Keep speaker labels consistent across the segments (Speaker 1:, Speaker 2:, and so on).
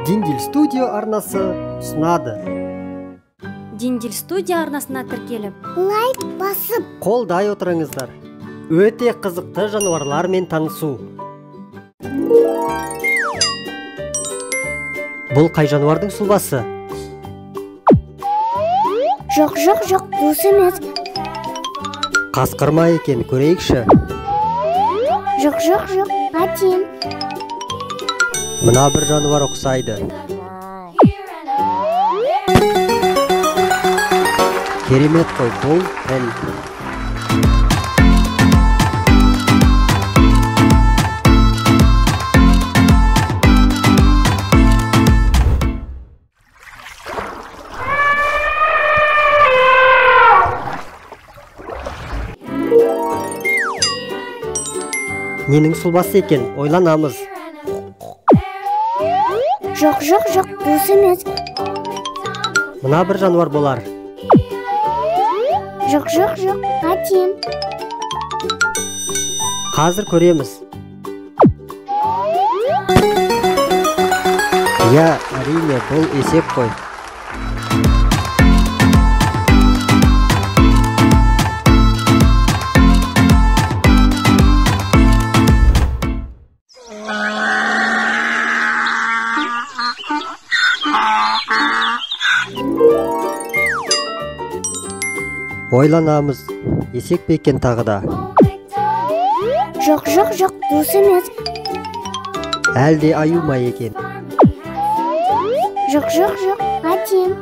Speaker 1: Диндил студио арнасы ұсынады.
Speaker 2: Диндил студия арнасына тіркеліп,
Speaker 3: лайк басып,
Speaker 1: Қолдай отырыңыздар. Өте қызықты жануарлармен танысу. Бұл қай жануардың сұлбасы?
Speaker 3: жоқ, дос емес.
Speaker 1: Қасқыр ма екен, көрейікші.
Speaker 3: жоқ, әтем.
Speaker 1: Мына бір жануар ұқсайды. Керемет қой, бұл піл. Ненің сұлбасы екен, ойланамыз.
Speaker 3: жоқ, дос емес.
Speaker 1: Мына бір жануар болар.
Speaker 3: жоқ, әтем.
Speaker 1: Қазір көреміз. Я, әрине, бұл есек қой. Ойланамыз, есек пе екен тағы да.
Speaker 3: жоқ, дос емес.
Speaker 1: Әлде аю ма екен?
Speaker 3: жоқ, әтем.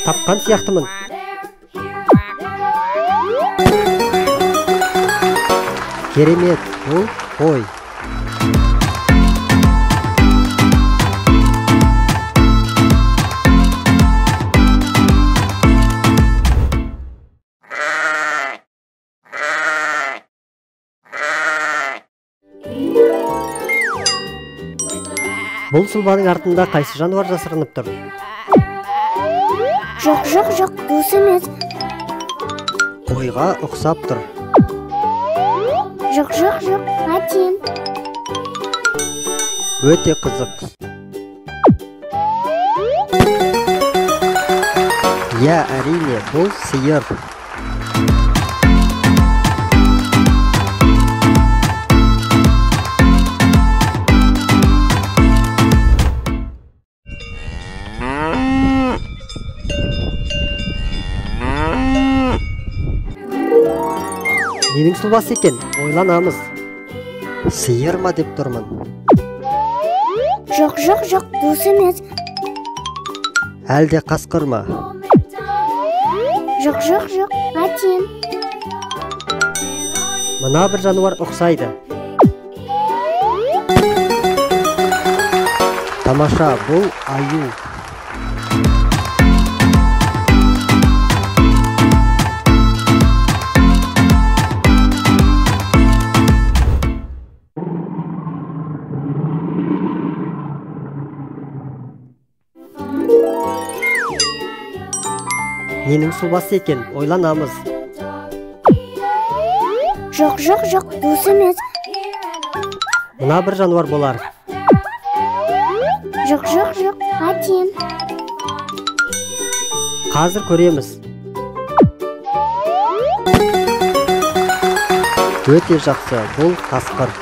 Speaker 1: Тапқан сияқтымын. Керемет, бұл қой. Бұл сұлбаның артында қайсы жануар жасырынып тұр?
Speaker 3: жоқ, дос емес.
Speaker 1: Қойға ұқсап тұр.
Speaker 3: жоқ, әтем.
Speaker 1: Өте қызық. Я, әрине, бұл сиыр. Ненің сұлбасы екен, ойланамыз. Сиыр ма деп тұрмын.
Speaker 3: жоқ, дос емес.
Speaker 1: Әлде қасқыр ма?
Speaker 3: жоқ, әтем.
Speaker 1: Мына бір жануар ұқсайды. Тамаша, бұл аю. Ненің сұлбасы екен, ойланамыз.
Speaker 3: жоқ, дос емес.
Speaker 1: Мына бір жануар болар.
Speaker 3: жоқ, әтем.
Speaker 1: Қазір көреміз. Өте жақсы, бұл қасқыр.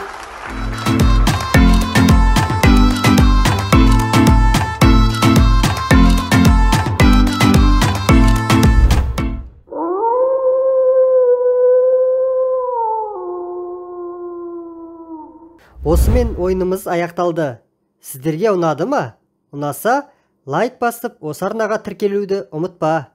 Speaker 1: Осымен ойынымыз аяқталды. Сіздерге ұнады ма? Ұнаса, лайк басып, осы арнаға тіркелуді ұмытпа.